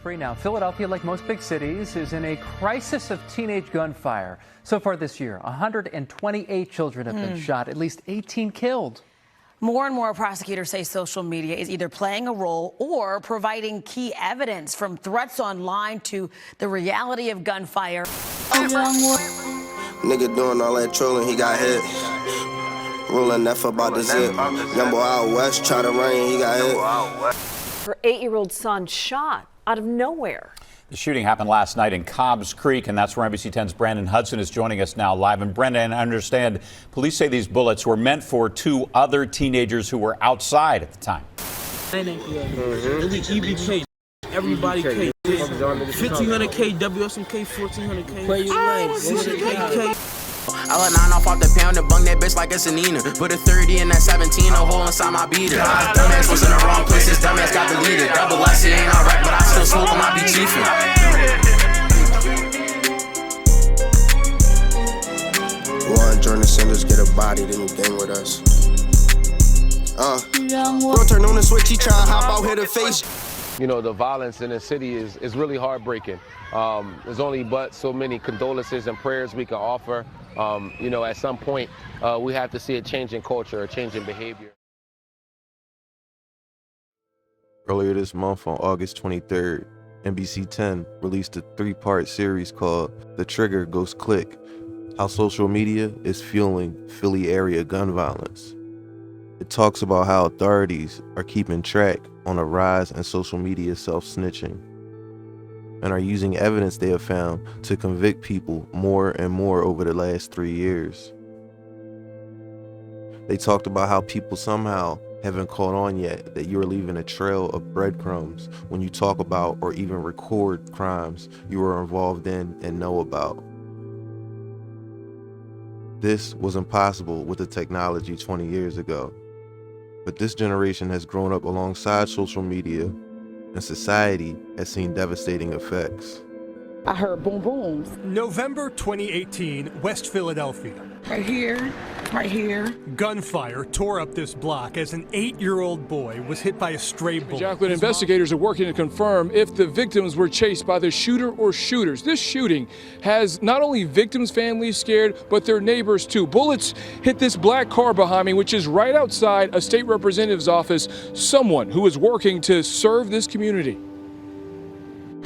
Free now. Philadelphia, like most big cities, is in a crisis of teenage gunfire. So far this year, 128 children have been shot, at least 18 killed. More and more prosecutors say social media is either playing a role or providing key evidence, from threats online to the reality of gunfire. Nigga doing all that trolling, he got hit. Rolling F about the zip. Young boy out west, try to rain, he got hit. Her 8-year-old son shot out of nowhere. The shooting happened last night in Cobbs Creek, and that's where NBC 10's Brandon Hudson is joining us now live. And Brandon, I understand police say these bullets were meant for 2 other teenagers who were outside at the time. EBK, everybody K, 1500K, WSMK, 1400K. Play your lane, 600K. I let 9 off the pound and bung that bitch like it's a Nina. Put a 30 in that 17, a hole inside my beater. Dumbass was in the wrong place, this dumbass got deleted. Double S, it ain't alright, but I still smoke on my be chiefin'. One journey senders get a body, then you gang with us. Bro turn on the switch, he try to hop out, hit her face. You know, the violence in the city is really heartbreaking. There's only but so many condolences and prayers we can offer. You know, at some point, we have to see a change in culture, a change in behavior. Earlier this month, on August 23rd, NBC 10 released a 3-part series called The Trigger Goes Click: How Social Media is Fueling Philly Area Gun Violence. It talks about how authorities are keeping track on a rise in social media self-snitching and are using evidence they have found to convict people more and more over the last 3 years. They talked about how people somehow haven't caught on yet that you're leaving a trail of breadcrumbs when you talk about or even record crimes you were involved in and know about. This was impossible with the technology 20 years ago, but this generation has grown up alongside social media, and society has seen devastating effects. I heard boom booms. November 2018, West Philadelphia. Right here, right here. Gunfire tore up this block as an 8-year-old boy was hit by a stray bullet. Jacqueline, investigators are working to confirm if the victims were chased by the shooter or shooters. This shooting has not only victims' families scared, but their neighbors too. Bullets hit this black car behind me, which is right outside a state representative's office, someone who is working to serve this community.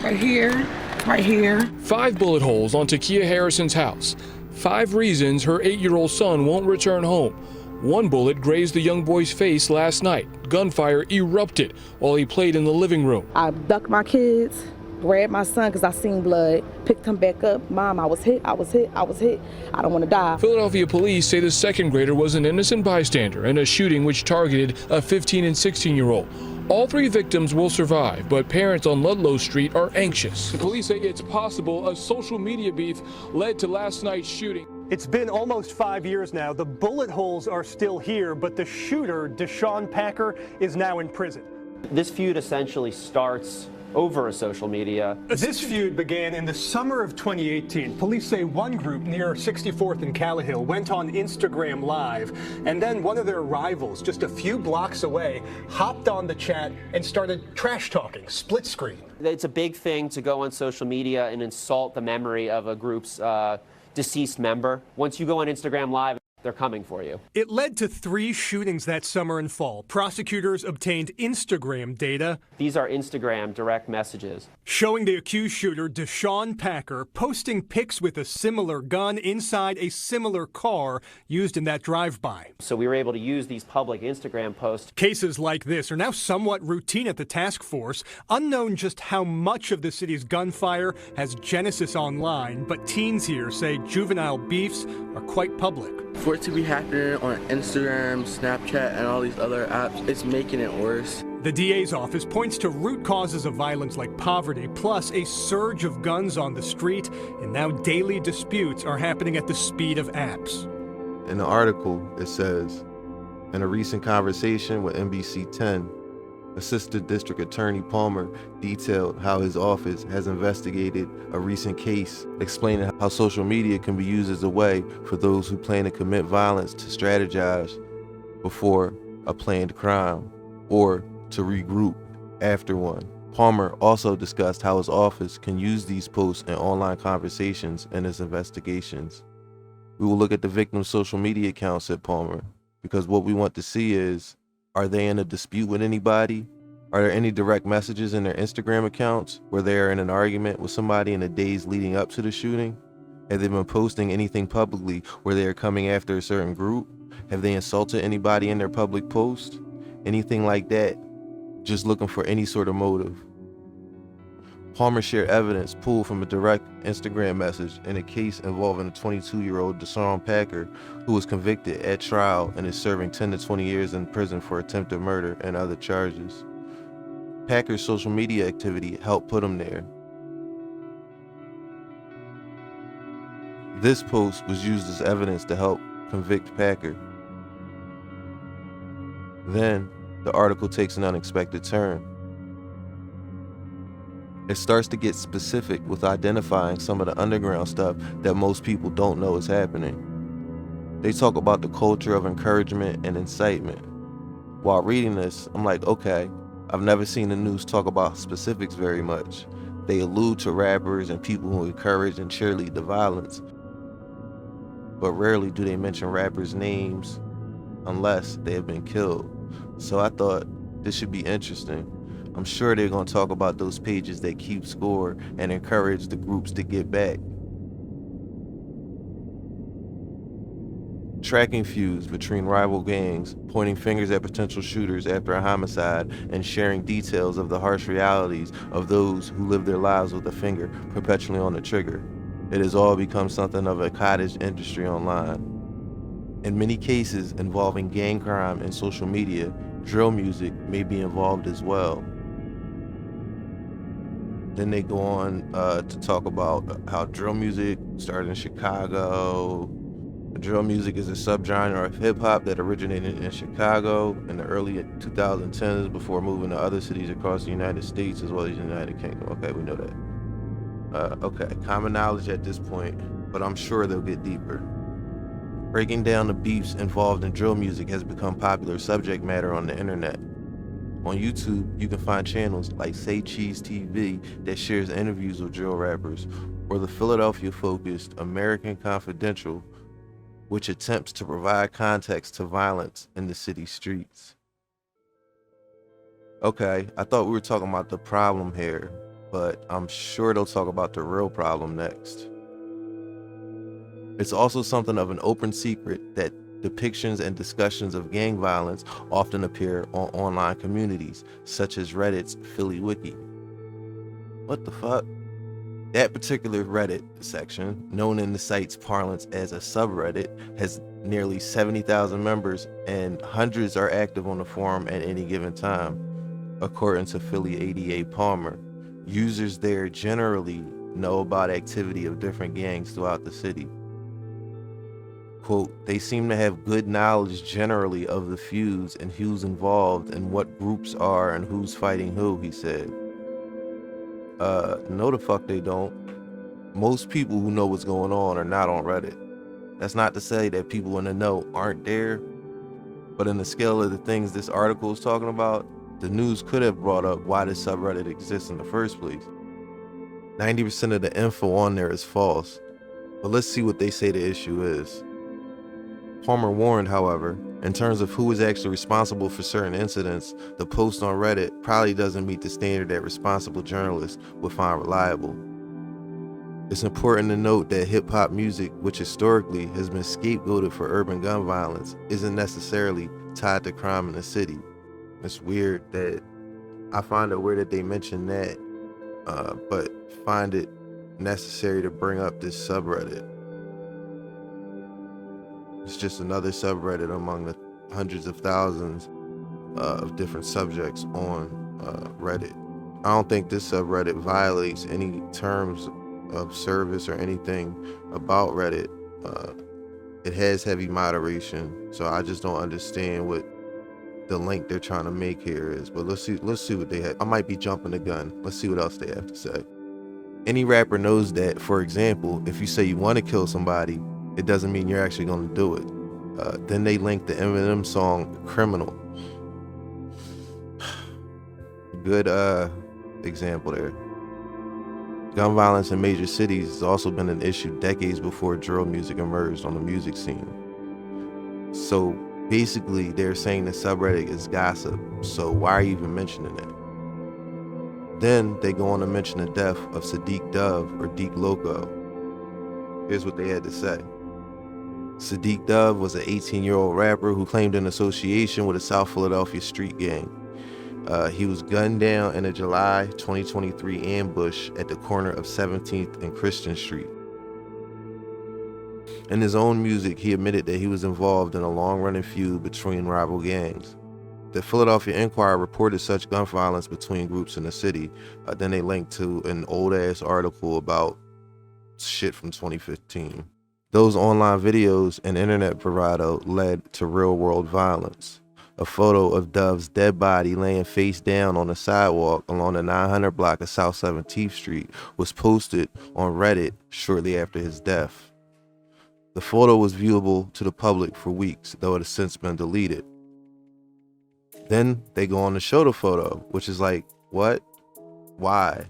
Right here, right here. 5 bullet holes on Takia Harrison's house. 5 reasons her 8-year-old son won't return home. 1 bullet grazed the young boy's face last night. Gunfire erupted while he played in the living room. I ducked my kids, grabbed my son because I seen blood, picked him back up. Mom, I was hit, I was hit, I was hit. I don't want to die. Philadelphia police say the 2nd grader was an innocent bystander in a shooting which targeted a 15 and 16-year-old. All 3 victims will survive, but parents on Ludlow Street are anxious. The police say it's possible a social media beef led to last night's shooting. It's been almost 5 years now. The bullet holes are still here, but the shooter, Deshaun Packer, is now in prison. This feud essentially starts over social media. This feud began in the summer of 2018. Police say one group near 64th and Callahill went on Instagram Live, and then one of their rivals just a few blocks away hopped on the chat and started trash talking, split screen. It's a big thing to go on social media and insult the memory of a group's deceased member. Once you go on Instagram Live, they're coming for you. It led to 3 shootings that summer and fall. Prosecutors obtained Instagram data. These are Instagram direct messages showing the accused shooter, Deshaun Packer, posting pics with a similar gun inside a similar car used in that drive-by. So we were able to use these public Instagram posts. Cases like this are now somewhat routine at the task force. Unknown just how much of the city's gunfire has genesis online, but teens here say juvenile beefs are quite public. For it to be happening on Instagram, Snapchat, and all these other apps, it's making it worse. The DA's office points to root causes of violence like poverty, plus a surge of guns on the street, and now daily disputes are happening at the speed of apps. In the article, it says, in a recent conversation with NBC 10, Assistant District Attorney Palmer detailed how his office has investigated a recent case, explaining how social media can be used as a way for those who plan to commit violence to strategize before a planned crime or to regroup after one. Palmer also discussed how his office can use these posts and online conversations in his investigations. We will look at the victim's social media accounts, said Palmer, because what we want to see is, are they in a dispute with anybody? Are there any direct messages in their Instagram accounts where they are in an argument with somebody in the days leading up to the shooting? Have they been posting anything publicly where they are coming after a certain group? Have they insulted anybody in their public post? Anything like that, just looking for any sort of motive. Palmer shared evidence pulled from a direct Instagram message in a case involving a 22-year-old Deshaun Packer who was convicted at trial and is serving 10 to 20 years in prison for attempted murder and other charges. Packer's social media activity helped put him there. This post was used as evidence to help convict Packer. Then, the article takes an unexpected turn. It starts to get specific with identifying some of the underground stuff that most people don't know is happening. They talk about the culture of encouragement and incitement. While reading this, I'm like, okay, I've never seen the news talk about specifics very much. They allude to rappers and people who encourage and cheerlead the violence, but rarely do they mention rappers' names unless they have been killed. So I thought this should be interesting. I'm sure they're going to talk about those pages that keep score and encourage the groups to get back. Tracking feuds between rival gangs, pointing fingers at potential shooters after a homicide, and sharing details of the harsh realities of those who live their lives with a finger perpetually on the trigger. It has all become something of a cottage industry online. In many cases involving gang crime and social media, drill music may be involved as well. Then they go on to talk about how drill music started in Chicago. Drill music is a subgenre of hip-hop that originated in Chicago in the early 2010s before moving to other cities across the United States as well as the United Kingdom. Okay, we know that. Okay, common knowledge at this point, but I'm sure they'll get deeper. Breaking down the beefs involved in drill music has become popular subject matter on the internet. On YouTube, you can find channels like Say Cheese TV that shares interviews with drill rappers, or the Philadelphia-focused American Confidential, which attempts to provide context to violence in the city streets. Okay, I thought we were talking about the problem here, but I'm sure they'll talk about the real problem next. It's also something of an open secret that depictions and discussions of gang violence often appear on online communities, such as Reddit's Philly Wiki. What the fuck? That particular Reddit section, known in the site's parlance as a subreddit, has nearly 70,000 members and hundreds are active on the forum at any given time. According to Philly ADA Palmer, users there generally know about activity of different gangs throughout the city. Quote, they seem to have good knowledge generally of the feuds and who's involved and what groups are and who's fighting who, he said. No the fuck they don't. Most people who know what's going on are not on Reddit. That's not to say that people in the know aren't there, but in the scale of the things this article is talking about, the news could have brought up why this subreddit exists in the first place. 90% of the info on there is false, but let's see what they say the issue is. Palmer warned, however, in terms of who is actually responsible for certain incidents, the post on Reddit probably doesn't meet the standard that responsible journalists would find reliable. It's important to note that hip-hop music, which historically has been scapegoated for urban gun violence, isn't necessarily tied to crime in the city. It's weird that I find it weird that they mention that, but find it necessary to bring up this subreddit. It's just another subreddit among the hundreds of thousands of different subjects on Reddit. I don't think this subreddit violates any terms of service or anything about Reddit. It has heavy moderation, so I just don't understand what the link they're trying to make here is. But let's see what they have. I might be jumping the gun. Let's see what else they have to say. Any rapper knows that, for example, if you say you want to kill somebody, it doesn't mean you're actually going to do it. Then they link the Eminem song Criminal. Good example there. Gun violence in major cities has also been an issue decades before drill music emerged on the music scene. So basically, they're saying the subreddit is gossip, so why are you even mentioning it? Then they go on to mention the death of Sadiq Dove, or Deek Loco. Here's what they had to say. Sadiq Dove was an 18-year-old rapper who claimed an association with a South Philadelphia street gang. He was gunned down in a July 2023 ambush at the corner of 17th and Christian Street. In his own music, he admitted that he was involved in a long-running feud between rival gangs. The Philadelphia Inquirer reported such gun violence between groups in the city. Then they linked to an old-ass article about shit from 2015. Those online videos and internet bravado led to real-world violence. A photo of Dove's dead body laying face down on the sidewalk along the 900 block of South 17th Street was posted on Reddit shortly after his death. The photo was viewable to the public for weeks, though it has since been deleted. Then they go on to show the photo, which is like, what? Why?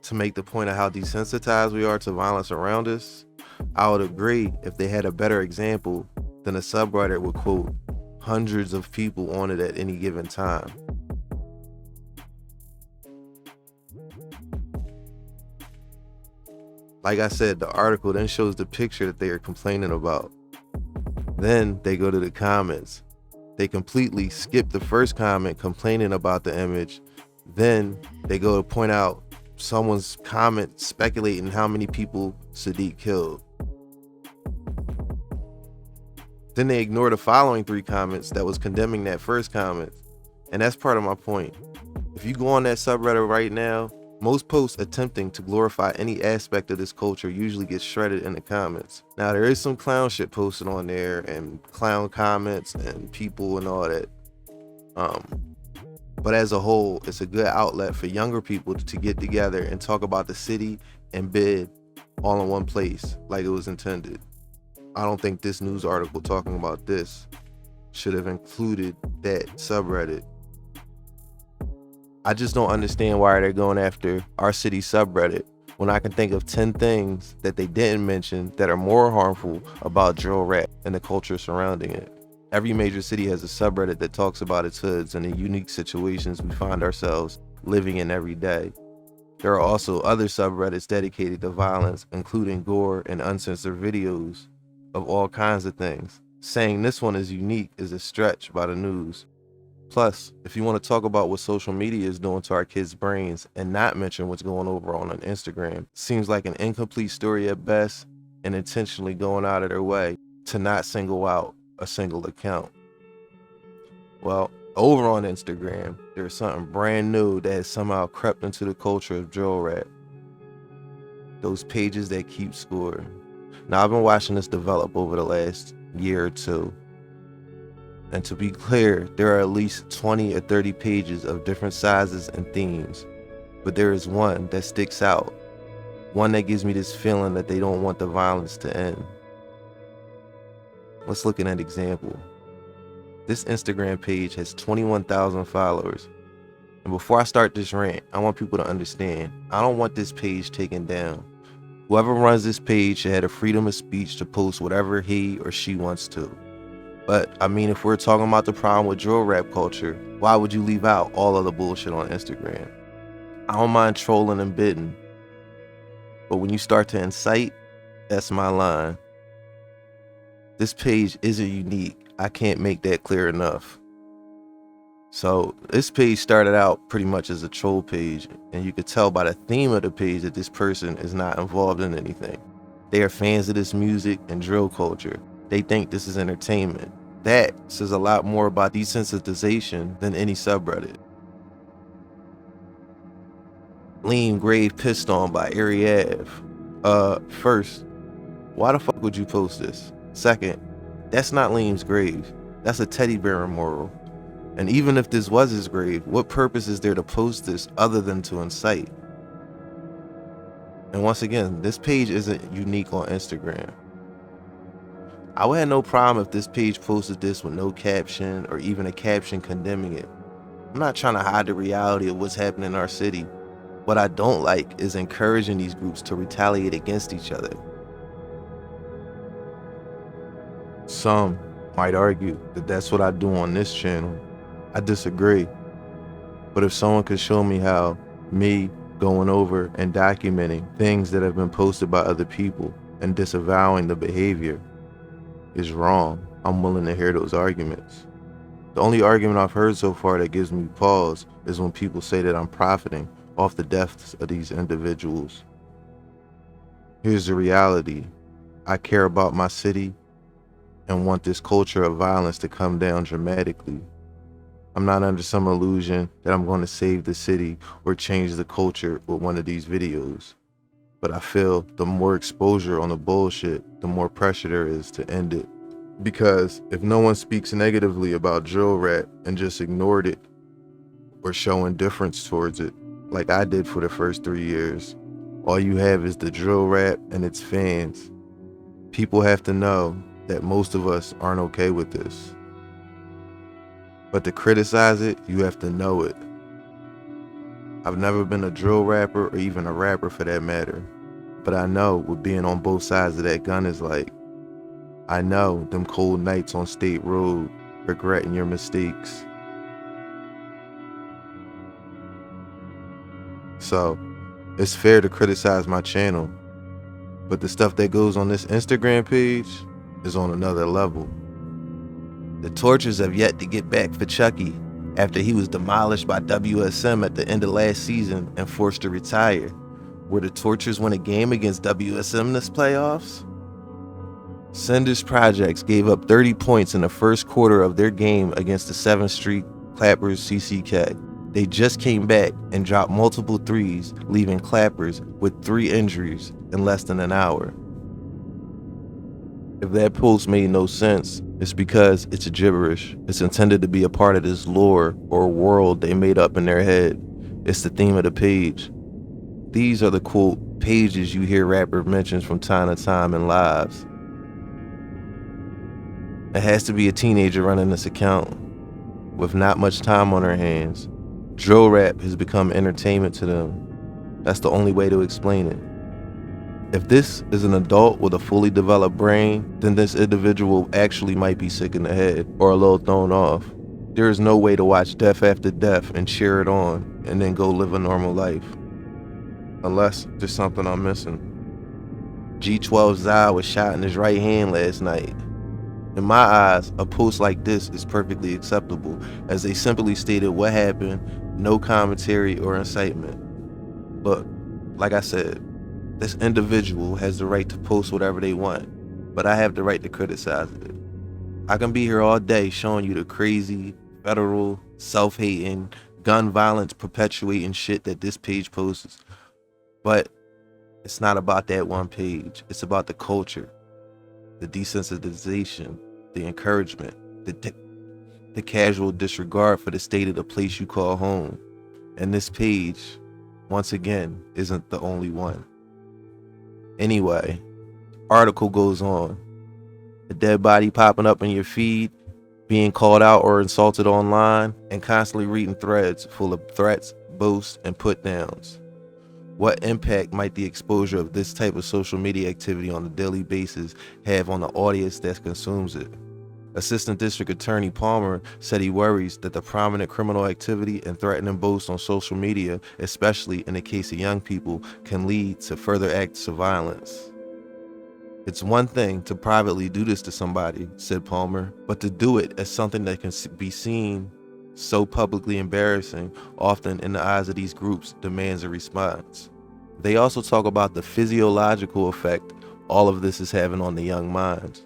To make the point of how desensitized we are to violence around us? I would agree if they had a better example than a subreddit would quote hundreds of people on it at any given time. Like I said, the article then shows the picture that they are complaining about. Then they go to the comments. They completely skip the first comment complaining about the image. Then they go to point out someone's comment speculating how many people Sadiq killed. Then they ignore the following 3 comments that was condemning that first comment. And that's part of my point. If you go on that subreddit right now, most posts attempting to glorify any aspect of this culture usually get shredded in the comments. Now, there is some clown shit posted on there and clown comments and people and all that. But as a whole, it's a good outlet for younger people to get together and talk about the city and bid all in one place like it was intended. I don't think this news article talking about this should have included that subreddit. I just don't understand why they're going after our city subreddit when I can think of 10 things that they didn't mention that are more harmful about drill rap and the culture surrounding it. Every major city has a subreddit that talks about its hoods and the unique situations we find ourselves living in every day. There are also other subreddits dedicated to violence, including gore and uncensored videos of all kinds of things. Saying this one is unique is a stretch by the news. Plus, if you want to talk about what social media is doing to our kids' brains and not mention what's going over on Instagram, seems like an incomplete story at best and intentionally going out of their way to not single out a single account. Well, over on Instagram, there's something brand new that has somehow crept into the culture of drill rap. Those pages that keep score. Now, I've been watching this develop over the last year or two. And to be clear, there are at least 20 or 30 pages of different sizes and themes. But there is one that sticks out. One that gives me this feeling that they don't want the violence to end. Let's look at an example. This Instagram page has 21,000 followers. And before I start this rant, I want people to understand, I don't want this page taken down. Whoever runs this page should have the freedom of speech to post whatever he or she wants to. But, I mean, if we're talking about the problem with drill rap culture, why would you leave out all of the bullshit on Instagram? I don't mind trolling and bidding. But when you start to incite, that's my line. This page isn't unique. I can't make that clear enough. So this page started out pretty much as a troll page, and you could tell by the theme of the page that this person is not involved in anything. They are fans of this music and drill culture. They think this is entertainment. That says a lot more about desensitization than any subreddit. Lean Grave Pissed On by Ari Ave. First, why the fuck would you post this? Second, that's not Liam's grave. That's a teddy bear memorial. And even if this was his grave, what purpose is there to post this other than to incite? And once again, this page isn't unique on Instagram. I would have no problem if this page posted this with no caption or even a caption condemning it. I'm not trying to hide the reality of what's happening in our city. What I don't like is encouraging these groups to retaliate against each other. Some might argue that that's what I do on this channel. I disagree. But if someone could show me how me going over and documenting things that have been posted by other people and disavowing the behavior is wrong, I'm willing to hear those arguments. The only argument I've heard so far that gives me pause is when people say that I'm profiting off the deaths of these individuals. Here's the reality. I care about my city and want this culture of violence to come down dramatically. I'm not under some illusion that I'm going to save the city or change the culture with one of these videos. But I feel the more exposure on the bullshit, the more pressure there is to end it. Because if no one speaks negatively about drill rap and just ignored it or show indifference towards it, like I did for the first 3 years, all you have is the drill rap and its fans. People have to know that most of us aren't okay with this. But to criticize it, you have to know it. I've never been a drill rapper or even a rapper for that matter. But I know what being on both sides of that gun is like. I know them cold nights on State Road, regretting your mistakes. So, it's fair to criticize my channel, but the stuff that goes on this Instagram page is on another level. The tortures have yet to get back for Chucky after he was demolished by WSM at the end of last season and forced to retire. Were the tortures win a game against WSM this playoffs? Cinder's Projects gave up 30 points in the first quarter of their game against the 7th Street Clappers CCK. They just came back and dropped multiple threes, leaving Clappers with 3 injuries in less than an hour. If that post made no sense, it's because it's gibberish. It's intended to be a part of this lore or world they made up in their head. It's the theme of the page. These are the quote pages you hear rapper mentions from time to time in lives. It has to be a teenager running this account. With not much time on her hands, drill rap has become entertainment to them. That's the only way to explain it. If this is an adult with a fully developed brain, then this individual actually might be sick in the head or a little thrown off. There is no way to watch death after death and cheer it on and then go live a normal life. Unless there's something I'm missing. G12 Zai was shot in his right hand last night. In my eyes, a post like this is perfectly acceptable, as they simply stated what happened, no commentary or incitement. Look, like I said, this individual has the right to post whatever they want, but I have the right to criticize it. I can be here all day showing you the crazy, federal, self-hating, gun violence perpetuating shit that this page posts, but it's not about that one page. It's about the culture, the desensitization, the encouragement, the casual disregard for the state of the place you call home. And this page, once again, isn't the only one. Anyway, article goes on. A dead body popping up in your feed, being called out or insulted online, and constantly reading threads full of threats, boasts, and put downs. What impact might the exposure of this type of social media activity on a daily basis have on the audience that consumes it? Assistant District Attorney Palmer said he worries that the prominent criminal activity and threatening boasts on social media, especially in the case of young people, can lead to further acts of violence. It's one thing to privately do this to somebody, said Palmer, but to do it as something that can be seen so publicly embarrassing, often in the eyes of these groups, demands a response. They also talk about the physiological effect all of this is having on the young minds.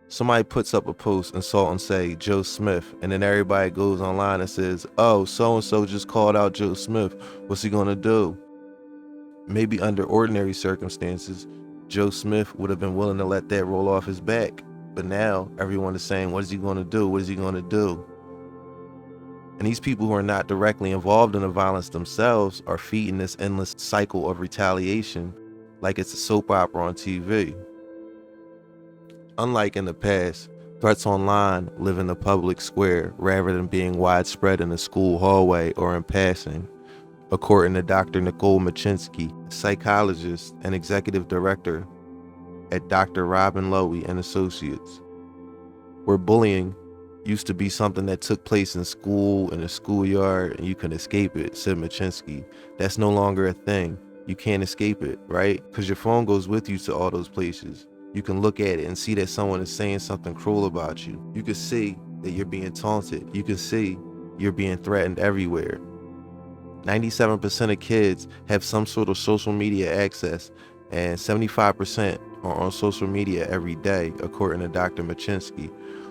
Somebody puts up a post insulting, say, Joe Smith, and then everybody goes online and says, oh, so-and-so just called out Joe Smith. What's he gonna do? Maybe under ordinary circumstances, Joe Smith would have been willing to let that roll off his back. But now everyone is saying, what is he gonna do? What is he gonna do? And these people who are not directly involved in the violence themselves are feeding this endless cycle of retaliation like it's a soap opera on TV. Unlike in the past, Threats online live in the public square rather than being widespread in a school hallway or in passing, according to Dr. Nicole Machinsky, psychologist and executive director at Dr. Robin Lowy and Associates. Where bullying used to be something that took place in school, in a schoolyard, and you can escape it, said Machinsky. That's no longer a thing. You can't escape it, right? Because your phone goes with you to all those places. You can look at it and see that someone is saying something cruel about you. You can see that you're being taunted. You can see you're being threatened everywhere. 97% of kids have some sort of social media access, and 75% are on social media every day, according to Dr. Machinsky.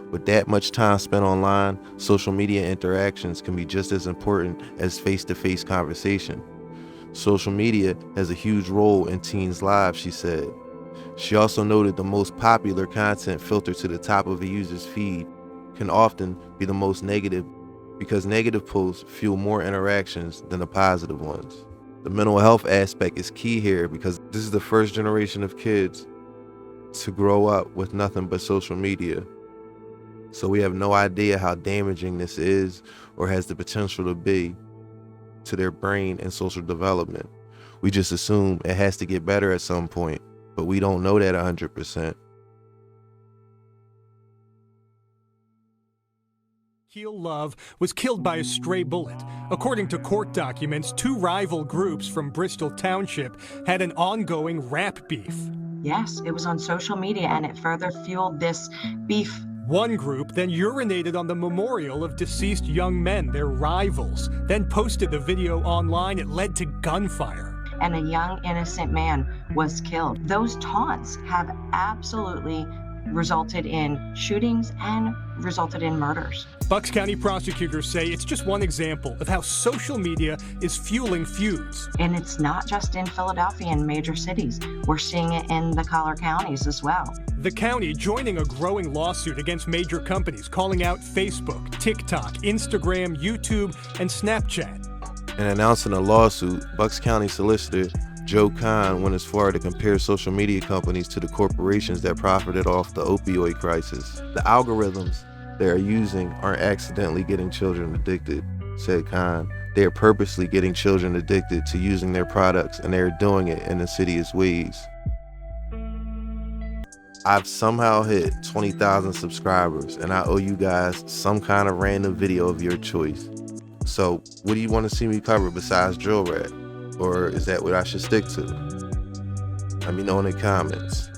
With that much time spent online, social media interactions can be just as important as face-to-face conversation. Social media has a huge role in teens' lives, she said. She also noted the most popular content filtered to the top of a user's feed can often be the most negative, because negative posts fuel more interactions than the positive ones. The mental health aspect is key here, because this is the first generation of kids to grow up with nothing but social media. So we have no idea how damaging this is or has the potential to be to their brain and social development. We just assume it has to get better at some point, but we don't know that 100%. Heel Love was killed by a stray bullet. According to court documents, two rival groups from Bristol Township had an ongoing rap beef. Yes, it was on social media, and it further fueled this beef. One group then urinated on the memorial of deceased young men, their rivals, then posted the video online. It led to gunfire. And a young, innocent man was killed. Those taunts have absolutely resulted in shootings and resulted in murders. Bucks County prosecutors say it's just one example of how social media is fueling feuds. And it's not just in Philadelphia and major cities. We're seeing it in the collar counties as well. The county joining a growing lawsuit against major companies, calling out Facebook, TikTok, Instagram, YouTube, and Snapchat. In announcing a lawsuit, Bucks County Solicitor Joe Kahn went as far to compare social media companies to the corporations that profited off the opioid crisis. The algorithms they are using aren't accidentally getting children addicted, said Kahn. They are purposely getting children addicted to using their products, and they are doing it in insidious ways. I've somehow hit 20,000 subscribers, and I owe you guys some kind of random video of your choice. So what do you want to see me cover besides drill rap? Or is that what I should stick to? Let me know in the comments.